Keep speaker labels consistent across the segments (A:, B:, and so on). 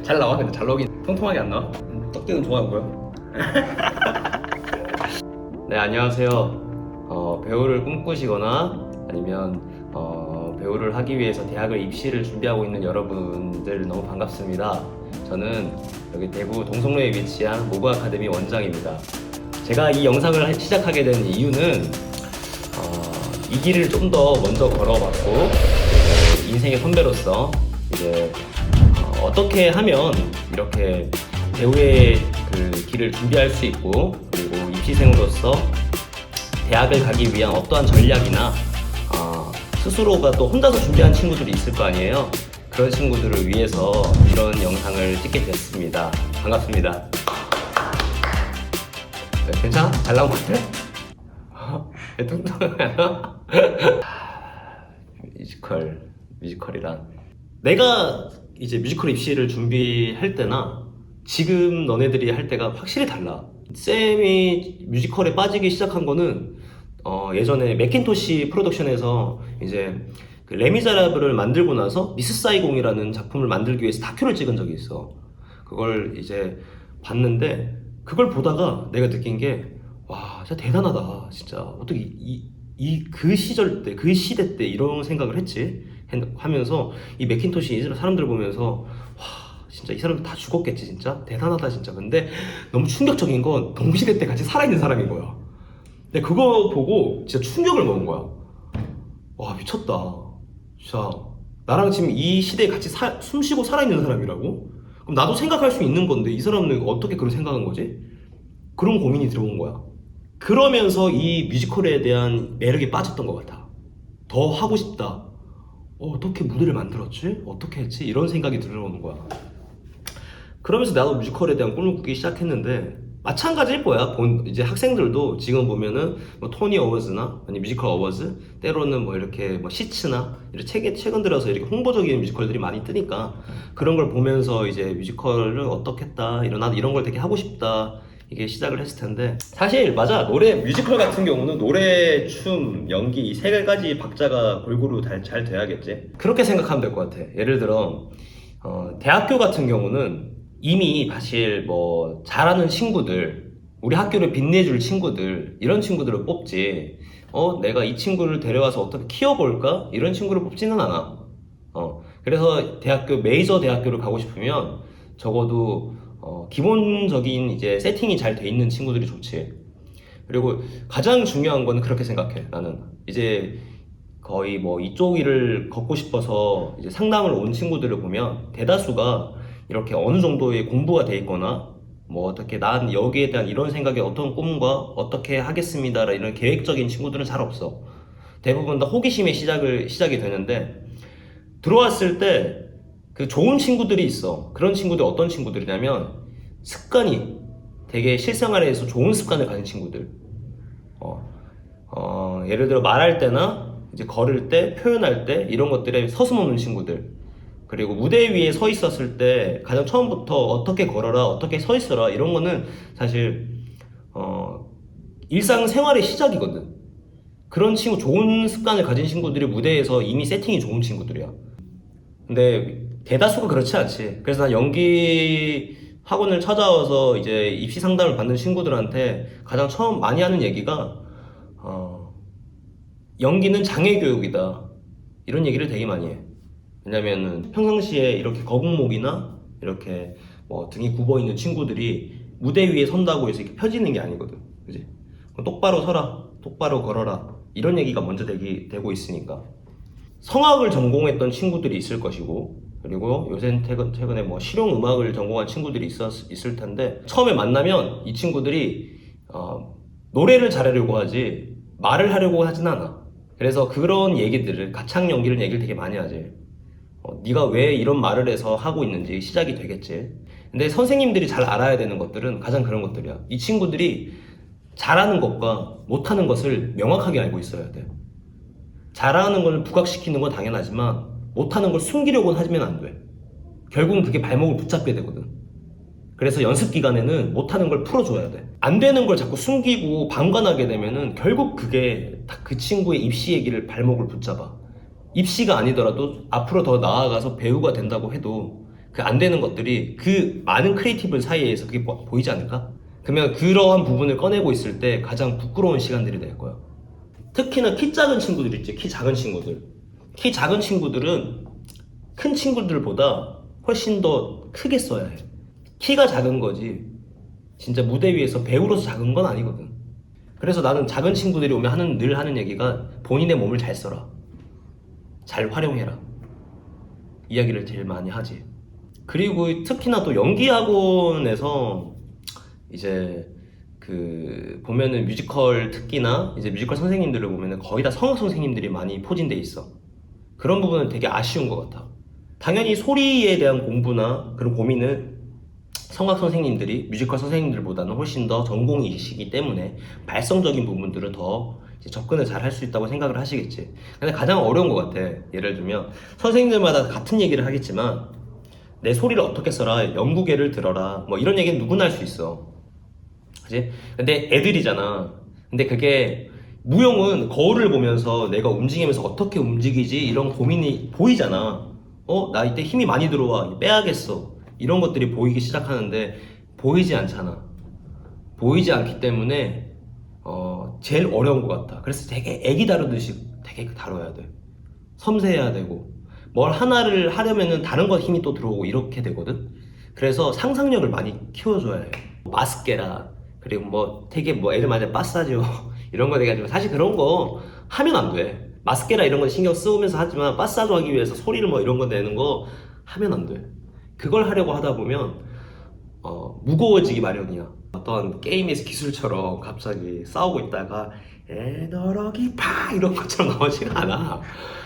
A: 잘 나와. 근데 잘 나오긴 통통하게 안 나와. 떡대는 좋아 보여. 네, 안녕하세요. 배우를 꿈꾸시거나 아니면 배우를 하기 위해서 대학을 입시를 준비하고 있는 여러분들 너무 반갑습니다. 저는 여기 대구 동성로에 위치한 모브 아카데미 원장입니다. 제가 이 영상을 시작하게 된 이유는 이 길을 좀 더 먼저 걸어봤고 인생의 선배로서 이제 어떻게 하면 이렇게 배우의 그 길을 준비할 수 있고 그리고 입시생으로서 대학을 가기 위한 어떠한 전략이나 스스로가 또 혼자서 준비한 친구들이 있을 거 아니에요. 그런 친구들을 위해서 이런 영상을 찍게 됐습니다. 반갑습니다. 괜찮아? 잘 나온 것 같아? 뚱뚱하나? 뮤지컬이란 내가 이제 뮤지컬 입시를 준비할 때나 지금 너네들이 할 때가 확실히 달라. 쌤이 뮤지컬에 빠지기 시작한 거는 예전에 맥킨토시 프로덕션에서 이제 그 레미제라블을 만들고 나서 미스 사이공이라는 작품을 만들기 위해서 다큐를 찍은 적이 있어. 그걸 이제 봤는데 그걸 보다가 내가 느낀 게 와, 진짜 대단하다. 진짜 어떻게 그 시절 때, 그 시대 때 이런 생각을 했지? 하면서 이 맥킨토시 사람들 보면서 와, 진짜 이 사람들 다 죽었겠지 진짜? 대단하다 진짜. 근데 너무 충격적인 건 동시대 때 같이 살아있는 사람인 거야. 근데 그거 보고 진짜 충격을 먹은 거야. 와, 미쳤다. 진짜 나랑 지금 이 시대에 같이 숨쉬고 살아있는 사람이라고? 그럼 나도 생각할 수 있는 건데 이 사람은 어떻게 그런 생각한 거지? 그런 고민이 들어온 거야. 그러면서 이 뮤지컬에 대한 매력에 빠졌던 것 같아. 더 하고 싶다. 어떻게 무대를 만들었지? 어떻게 했지? 이런 생각이 들어오는 거야. 그러면서 나도 뮤지컬에 대한 꿈을 꾸기 시작했는데 마찬가지일 거야. 이제 학생들도 지금 보면은 뭐 토니 어워즈나 아니 뮤지컬 어워즈, 때로는 뭐 이렇게 뭐 시츠나 이렇게 최근 들어서 이렇게 홍보적인 뮤지컬들이 많이 뜨니까 그런 걸 보면서 이제 뮤지컬을 어떻게 했다, 나도 이런 걸 되게 하고 싶다. 이게 시작을 했을 텐데 사실 맞아. 뮤지컬 같은 경우는 노래, 춤, 연기 이 세 가지 박자가 골고루 잘 돼야겠지. 그렇게 생각하면 될 것 같아. 예를 들어 대학교 같은 경우는 이미 사실 뭐 잘하는 친구들, 우리 학교를 빛내줄 친구들, 이런 친구들을 뽑지 내가 이 친구를 데려와서 어떻게 키워볼까? 이런 친구를 뽑지는 않아. 그래서 메이저 대학교를 가고 싶으면 적어도 기본적인 이제 세팅이 잘 돼 있는 친구들이 좋지. 그리고 가장 중요한 거는 그렇게 생각해. 나는 이제 거의 뭐 이쪽 일을 걷고 싶어서 이제 상담을 온 친구들을 보면 대다수가 이렇게 어느 정도의 공부가 돼 있거나 뭐 어떻게 난 여기에 대한 이런 생각에 어떤 꿈과 어떻게 하겠습니다 이런 계획적인 친구들은 잘 없어. 대부분 다 호기심에 시작이 되는데 들어왔을 때 그 좋은 친구들이 있어. 그런 친구들 어떤 친구들이냐면 습관이 되게 실생활에서 좋은 습관을 가진 친구들. 예를 들어 말할 때나 이제 걸을 때, 표현할 때 이런 것들에 서슴없는 친구들. 그리고 무대 위에 서 있었을 때 가장 처음부터 어떻게 걸어라, 어떻게 서 있어라 이런 거는 사실 일상생활의 시작이거든. 그런 좋은 습관을 가진 친구들이 무대에서 이미 세팅이 좋은 친구들이야. 근데 대다수가 그렇지 않지. 그래서 난 연기 학원을 찾아와서 이제 입시 상담을 받는 친구들한테 가장 처음 많이 하는 얘기가 연기는 장애 교육이다. 이런 얘기를 되게 많이 해. 왜냐면은 평상시에 이렇게 거북목이나 이렇게 뭐 등이 굽어 있는 친구들이 무대 위에 선다고 해서 이렇게 펴지는 게 아니거든. 그지? 똑바로 서라, 똑바로 걸어라. 이런 얘기가 먼저 되고 있으니까. 성악을 전공했던 친구들이 있을 것이고, 그리고 요새 최근에 뭐 실용음악을 전공한 친구들이 있을 텐데, 처음에 만나면 이 친구들이 노래를 잘하려고 하지 말을 하려고 하진 않아. 그래서 그런 얘기들을, 가창 연기를 얘기를 되게 많이 하지. 네가 왜 이런 말을 해서 하고 있는지 시작이 되겠지. 근데 선생님들이 잘 알아야 되는 것들은 가장 그런 것들이야. 이 친구들이 잘하는 것과 못하는 것을 명확하게 알고 있어야 돼. 잘하는 걸 부각시키는 건 당연하지만 못하는 걸 숨기려고는 하면 안 돼. 결국은 그게 발목을 붙잡게 되거든. 그래서 연습 기간에는 못하는 걸 풀어줘야 돼. 안 되는 걸 자꾸 숨기고 방관하게 되면은 결국 그게 다 그 친구의 입시 얘기를 발목을 붙잡아. 입시가 아니더라도 앞으로 더 나아가서 배우가 된다고 해도 그 안 되는 것들이 그 많은 크리에이티브 사이에서 그게 보이지 않을까? 그러면 그러한 부분을 꺼내고 있을 때 가장 부끄러운 시간들이 될 거야. 특히나 키 작은 친구들 있지, 키 작은 친구들. 키 작은 친구들은 큰 친구들보다 훨씬 더 크게 써야 해. 키가 작은 거지 진짜 무대 위에서 배우로서 작은 건 아니거든. 그래서 나는 작은 친구들이 오면 늘 하는 얘기가 본인의 몸을 잘 써라, 잘 활용해라, 이야기를 제일 많이 하지. 그리고 특히나 또 연기 학원에서 이제 그 보면은 뮤지컬 특기나 이제 뮤지컬 선생님들을 보면은 거의 다 성악 선생님들이 많이 포진돼 있어. 그런 부분은 되게 아쉬운 것 같아. 당연히 소리에 대한 공부나 그런 고민은 성악 선생님들이 뮤지컬 선생님들보다는 훨씬 더 전공이시기 때문에 발성적인 부분들은 더 이제 접근을 잘 할 수 있다고 생각을 하시겠지. 근데 가장 어려운 것 같아. 예를 들면 선생님들마다 같은 얘기를 하겠지만 내 소리를 어떻게 써라, 연구계를 들어라, 뭐 이런 얘기는 누구나 할 수 있어. 그치? 근데 애들이잖아. 근데 그게 무용은 거울을 보면서 내가 움직이면서 어떻게 움직이지 이런 고민이 보이잖아. 나 이때 힘이 많이 들어와, 빼야겠어, 이런 것들이 보이기 시작하는데 보이지 않잖아. 보이지 않기 때문에 제일 어려운 것 같다. 그래서 되게 애기 다루듯이 되게 다뤄야 돼. 섬세해야 되고 뭘 하나를 하려면은 다른 것 힘이 또 들어오고 이렇게 되거든. 그래서 상상력을 많이 키워줘야 해. 마스케라, 그리고 뭐 되게 뭐 애들 많이 마사지요 이런 거 돼가지고 사실 그런 거 하면 안 돼. 마스케라 이런 거 신경 쓰면서 하지만 마사지 하기 위해서 소리를 뭐 이런 거 내는 거 하면 안 돼. 그걸 하려고 하다 보면 무거워지기 마련이야. 어떤 게임에서 기술처럼 갑자기 싸우고 있다가 에너러기 파 이런 것처럼 나오지가 않아.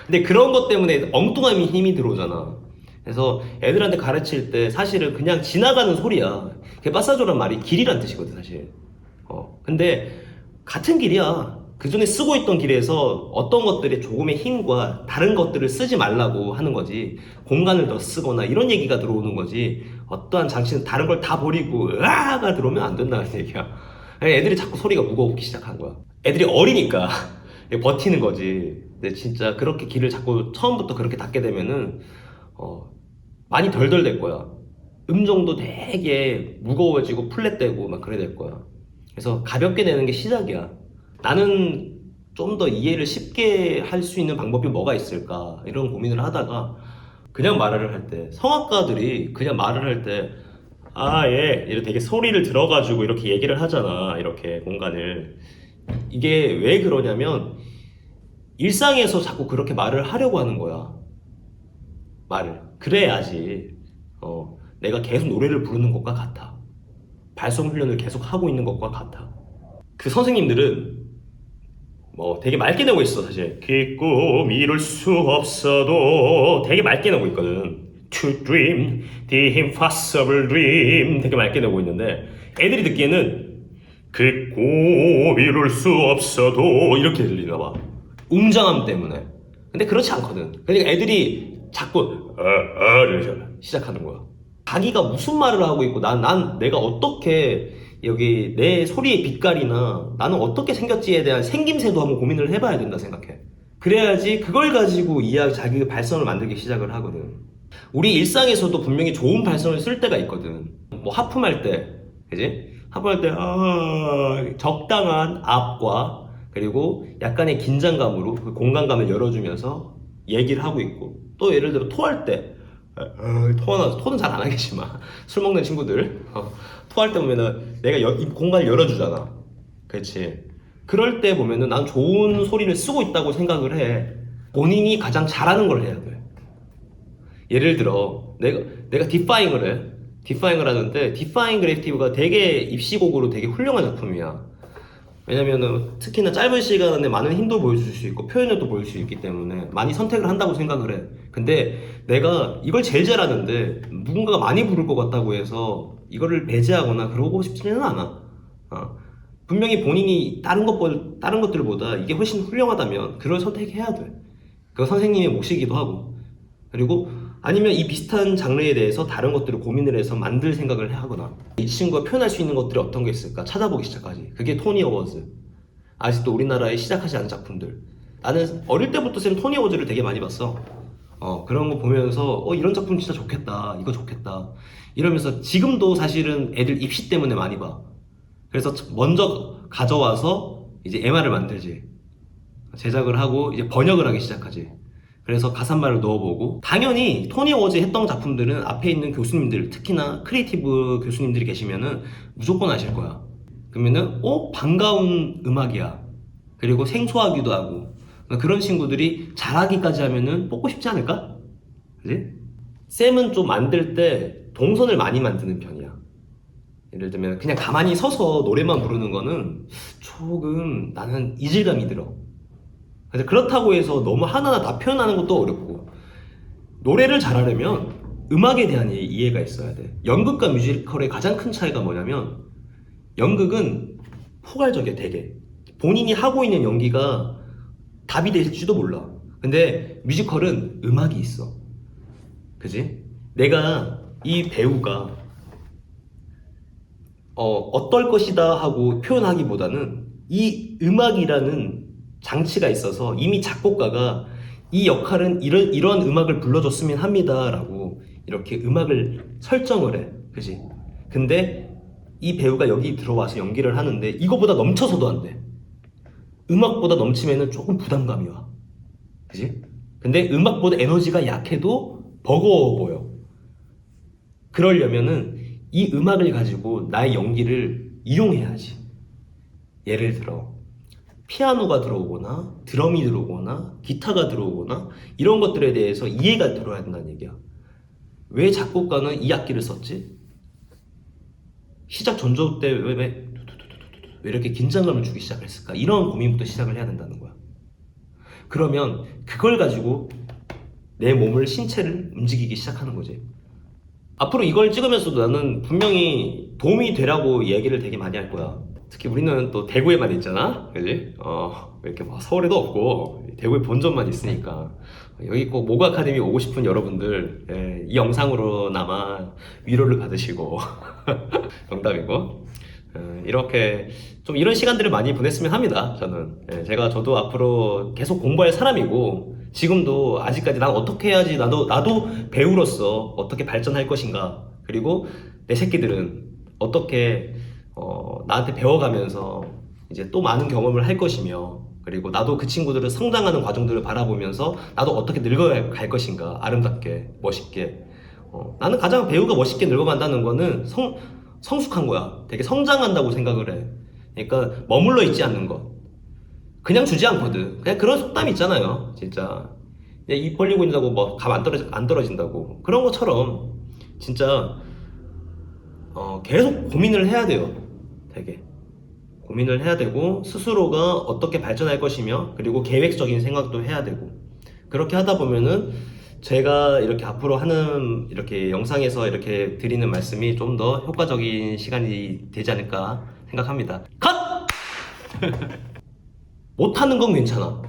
A: 근데 그런 것 때문에 엉뚱한 힘이 들어오잖아. 그래서 애들한테 가르칠 때 사실은 그냥 지나가는 소리야. 그게 빠사조란 말이 길이란 뜻이거든 사실. 근데 같은 길이야. 그 전에 쓰고 있던 길에서 어떤 것들이 조금의 힘과 다른 것들을 쓰지 말라고 하는 거지, 공간을 더 쓰거나 이런 얘기가 들어오는 거지, 어떠한 장치는 다른 걸 다 버리고 으아가 들어오면 안 된다는 얘기야. 애들이 자꾸 소리가 무거워지기 시작한 거야. 애들이 어리니까 버티는 거지. 근데 진짜 그렇게 길을 자꾸 처음부터 그렇게 닫게 되면은 많이 덜덜 될 거야. 음정도 되게 무거워지고 플랫되고 막 그래 될 거야. 그래서 가볍게 내는 게 시작이야. 나는 좀 더 이해를 쉽게 할 수 있는 방법이 뭐가 있을까 이런 고민을 하다가 그냥 말을 할 때, 성악가들이 그냥 말을 할 때 이렇게 되게 소리를 들어가지고 이렇게 얘기를 하잖아. 이렇게 공간을. 이게 왜 그러냐면 일상에서 자꾸 그렇게 말을 하려고 하는 거야. 말을 그래야지 내가 계속 노래를 부르는 것과 같아. 발성 훈련을 계속 하고 있는 것과 같아. 그 선생님들은 뭐 되게 맑게 내고 있어. 사실 기꿈 이룰 수 없어도 되게 맑게 내고 있거든. To dream the impossible dream 되게 맑게 내고 있는데 애들이 듣기에는 기꿈 이룰 수 없어도 이렇게 들리나 봐. 웅장함 때문에. 근데 그렇지 않거든. 그러니까 애들이 자꾸 이렇게 시작하는 거야. 자기가 무슨 말을 하고 있고 난 내가 어떻게 여기 내 소리의 빛깔이나 나는 어떻게 생겼지에 대한 생김새도 한번 고민을 해봐야 된다 생각해. 그래야지 그걸 가지고 자기 발성을 만들기 시작을 하거든. 우리 일상에서도 분명히 좋은 발성을 쓸 때가 있거든. 뭐 하품할 때, 그지? 하품할 때 적당한 압과 그리고 약간의 긴장감으로 그 공간감을 열어주면서 얘기를 하고 있고, 또 예를 들어 토할 때 토는 잘 안 하겠지만 술 먹는 친구들 토할 때 보면은 내가 이 공간을 열어주잖아. 그렇지. 그럴 때 보면은 난 좋은 소리를 쓰고 있다고 생각을 해. 본인이 가장 잘하는 걸 해야 돼. 예를 들어 내가 디파잉을 해. 디파잉을 하는데 디파잉 그래프티브가 되게 입시곡으로 되게 훌륭한 작품이야. 왜냐면은 특히나 짧은 시간에 많은 힘도 보여줄 수 있고 표현을 또 보일 수 있기 때문에 많이 선택을 한다고 생각을 해. 근데 내가 이걸 제일 잘하는데 누군가가 많이 부를 것 같다고 해서 이거를 배제하거나 그러고 싶지는 않아. 분명히 본인이 다른 것들보다 이게 훨씬 훌륭하다면 그걸 선택해야 돼. 그거 선생님의 몫이기도 하고. 그리고 아니면 이 비슷한 장르에 대해서 다른 것들을 고민을 해서 만들 생각을 하거나 이 친구가 표현할 수 있는 것들이 어떤 게 있을까 찾아보기 시작하지. 그게 토니 어워즈. 아직도 우리나라에 시작하지 않은 작품들. 나는 어릴 때부터 쌤 토니 어워즈를 되게 많이 봤어. 그런 거 보면서 이런 작품 진짜 좋겠다, 이거 좋겠다 이러면서 지금도 사실은 애들 입시 때문에 많이 봐. 그래서 먼저 가져와서 이제 MR을 만들지, 제작을 하고 이제 번역을 하기 시작하지. 그래서 가사말을 넣어보고, 당연히 토니 워즈 했던 작품들은 앞에 있는 교수님들, 특히나 크리에이티브 교수님들이 계시면은 무조건 아실 거야. 그러면은 반가운 음악이야, 그리고 생소하기도 하고, 그런 친구들이 잘하기까지 하면은 뽑고 싶지 않을까? 그지? 쌤은 좀 만들 때 동선을 많이 만드는 편이야. 예를 들면 그냥 가만히 서서 노래만 부르는 거는 조금 나는 이질감이 들어. 그래서 그렇다고 해서 너무 하나하나 다 표현하는 것도 어렵고, 노래를 잘하려면 음악에 대한 이해가 있어야 돼. 연극과 뮤지컬의 가장 큰 차이가 뭐냐면, 연극은 포괄적이야, 되게. 본인이 하고 있는 연기가 답이 될지도 몰라. 근데 뮤지컬은 음악이 있어. 그지? 내가 이 배우가 어떨 것이다 하고 표현하기보다는 이 음악이라는 장치가 있어서 이미 작곡가가 이 역할은 이런 음악을 불러줬으면 합니다 라고 이렇게 음악을 설정을 해. 그지? 근데 이 배우가 여기 들어와서 연기를 하는데 이거보다 넘쳐서도 안 돼. 음악보다 넘치면은 조금 부담감이 와. 그지? 근데 음악보다 에너지가 약해도 버거워 보여. 그러려면은 이 음악을 가지고 나의 연기를 이용해야지. 예를 들어 피아노가 들어오거나 드럼이 들어오거나 기타가 들어오거나 이런 것들에 대해서 이해가 들어야 된다는 얘기야. 왜 작곡가는 이 악기를 썼지? 시작 전조 때 왜 이렇게 긴장감을 주기 시작했을까? 이런 고민부터 시작을 해야 된다는 거야. 그러면 그걸 가지고 내 몸을, 신체를 움직이기 시작하는 거지. 앞으로 이걸 찍으면서도 나는 분명히 도움이 되라고 얘기를 되게 많이 할 거야. 특히 우리는 또 대구에만 있잖아, 그지? 이렇게 막 서울에도 없고 대구에 본점만 있으니까 여기 꼭 모그 아카데미 오고 싶은 여러분들, 이 영상으로나마 위로를 받으시고 농담이고, 이렇게 좀 이런 시간들을 많이 보냈으면 합니다. 저도 앞으로 계속 공부할 사람이고, 지금도 아직까지 난 어떻게 해야지, 나도 배우로서 어떻게 발전할 것인가, 그리고 내 새끼들은 어떻게 나한테 배워가면서 이제 또 많은 경험을 할 것이며, 그리고 나도 그 친구들을 성장하는 과정들을 바라보면서 나도 어떻게 늙어갈 것인가, 아름답게 멋있게. 나는 가장 배우가 멋있게 늙어간다는 거는 성숙한 거야. 되게 성장한다고 생각을 해. 그러니까 머물러 있지 않는 것. 그냥 주지 않거든. 그냥 그런 속담이 있잖아요. 진짜 입 벌리고 있다고 뭐 감 안 떨어진다고. 그런 것처럼 진짜 계속 고민을 해야 돼요. 되게 고민을 해야 되고, 스스로가 어떻게 발전할 것이며, 그리고 계획적인 생각도 해야 되고. 그렇게 하다 보면은 제가 이렇게 앞으로 하는 이렇게 영상에서 이렇게 드리는 말씀이 좀 더 효과적인 시간이 되지 않을까 생각합니다. 컷! 못하는 건 괜찮아.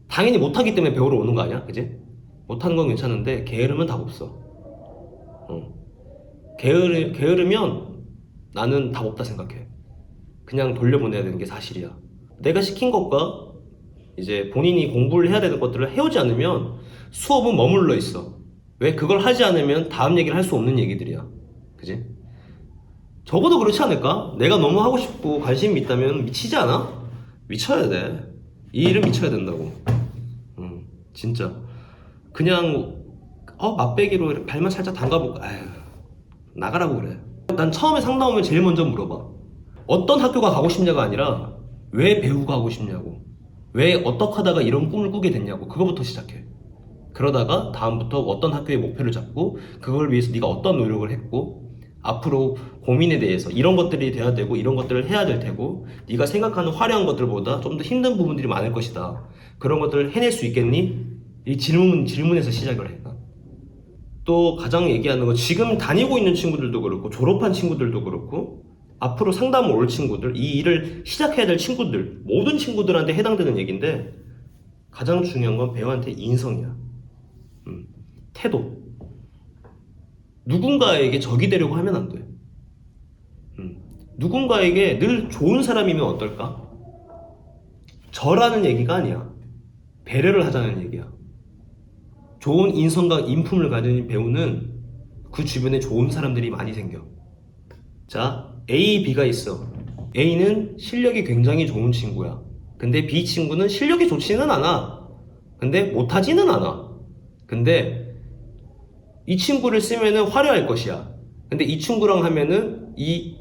A: 당연히 못하기 때문에 배우러 오는 거 아니야? 그지? 못하는 건 괜찮은데 게으르면 답 없어. 게으르면 나는 답 없다 생각해. 그냥 돌려보내야 되는 게 사실이야. 내가 시킨 것과 이제 본인이 공부를 해야 되는 것들을 해오지 않으면 수업은 머물러 있어. 왜? 그걸 하지 않으면 다음 얘기를 할 수 없는 얘기들이야. 그지? 적어도 그렇지 않을까? 내가 너무 하고 싶고 관심이 있다면 미치지 않아? 미쳐야 돼. 이 일은 미쳐야 된다고. 진짜. 그냥 맛배기로 발만 살짝 담가보고 나가라고 그래. 난 처음에 상담 오면 제일 먼저 물어봐. 어떤 학교가 가고 싶냐가 아니라 왜 배우가 하고 싶냐고, 왜 어떻게 하다가 이런 꿈을 꾸게 됐냐고. 그거부터 시작해. 그러다가 다음부터 어떤 학교의 목표를 잡고 그걸 위해서 네가 어떤 노력을 했고, 앞으로 고민에 대해서 이런 것들이 돼야 되고 이런 것들을 해야 될 테고, 네가 생각하는 화려한 것들보다 좀 더 힘든 부분들이 많을 것이다. 그런 것들을 해낼 수 있겠니? 이 질문에서 시작을 해. 또 가장 얘기하는 거, 지금 다니고 있는 친구들도 그렇고 졸업한 친구들도 그렇고 앞으로 상담을 올 친구들, 이 일을 시작해야 될 친구들, 모든 친구들한테 해당되는 얘기인데, 가장 중요한 건 배우한테 인성이야. 태도. 누군가에게 적이 되려고 하면 안 돼. 누군가에게 늘 좋은 사람이면 어떨까? 저라는 얘기가 아니야. 배려를 하자는 얘기야. 좋은 인성과 인품을 가진 배우는 그 주변에 좋은 사람들이 많이 생겨. 자, A, B가 있어. A는 실력이 굉장히 좋은 친구야. 근데 B 친구는 실력이 좋지는 않아. 근데 못하지는 않아. 근데 이 친구를 쓰면은 화려할 것이야. 근데 이 친구랑 하면은 이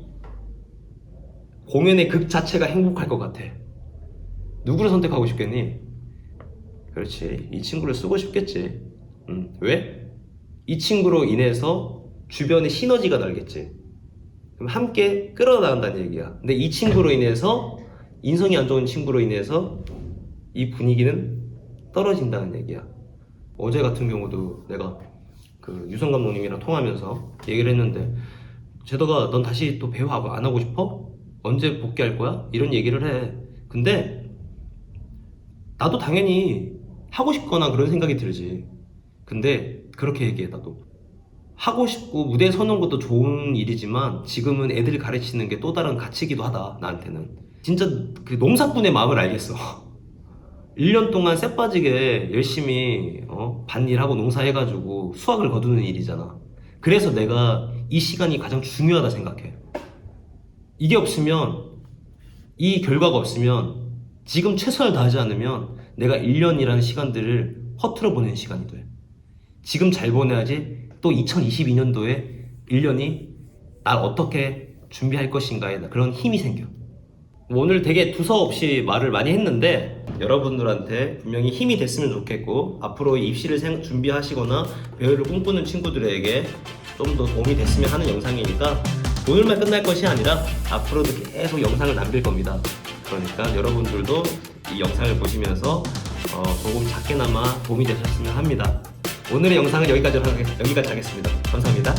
A: 공연의 극 자체가 행복할 것 같아. 누구를 선택하고 싶겠니? 그렇지. 이 친구를 쓰고 싶겠지. 왜? 이 친구로 인해서 주변에 시너지가 날겠지. 그럼 함께 끌어나간다는 얘기야. 근데 이 친구로 인해서, 인성이 안 좋은 친구로 인해서 이 분위기는 떨어진다는 얘기야. 어제 같은 경우도 내가 그 유성 감독님이랑 통화하면서 얘기를 했는데, 제더가 넌 다시 또 배우 안 하고 싶어? 언제 복귀할 거야? 이런 얘기를 해. 근데 나도 당연히 하고 싶거나 그런 생각이 들지. 근데 그렇게 얘기해. 나도 하고 싶고 무대에 서는 것도 좋은 일이지만 지금은 애들 가르치는 게 또 다른 가치이기도 하다. 나한테는 진짜 그 농사꾼의 마음을 알겠어. 1년 동안 쎄 빠지게 열심히 밭일하고 농사해가지고 수확을 거두는 일이잖아. 그래서 내가 이 시간이 가장 중요하다 생각해. 이게 없으면, 이 결과가 없으면, 지금 최선을 다하지 않으면 내가 1년이라는 시간들을 허투루 보내는 시간이 돼. 지금 잘 보내야지 또 2022년도에 1년이 날 어떻게 준비할 것인가에 그런 힘이 생겨. 오늘 되게 두서없이 말을 많이 했는데 여러분들한테 분명히 힘이 됐으면 좋겠고, 앞으로 입시를 준비하시거나 배우를 꿈꾸는 친구들에게 좀 더 도움이 됐으면 하는 영상이니까 오늘만 끝날 것이 아니라 앞으로도 계속 영상을 남길 겁니다. 그러니까 여러분들도 이 영상을 보시면서 조금 작게나마 도움이 되셨으면 합니다. 오늘의 영상은 여기까지 하겠습니다. 감사합니다.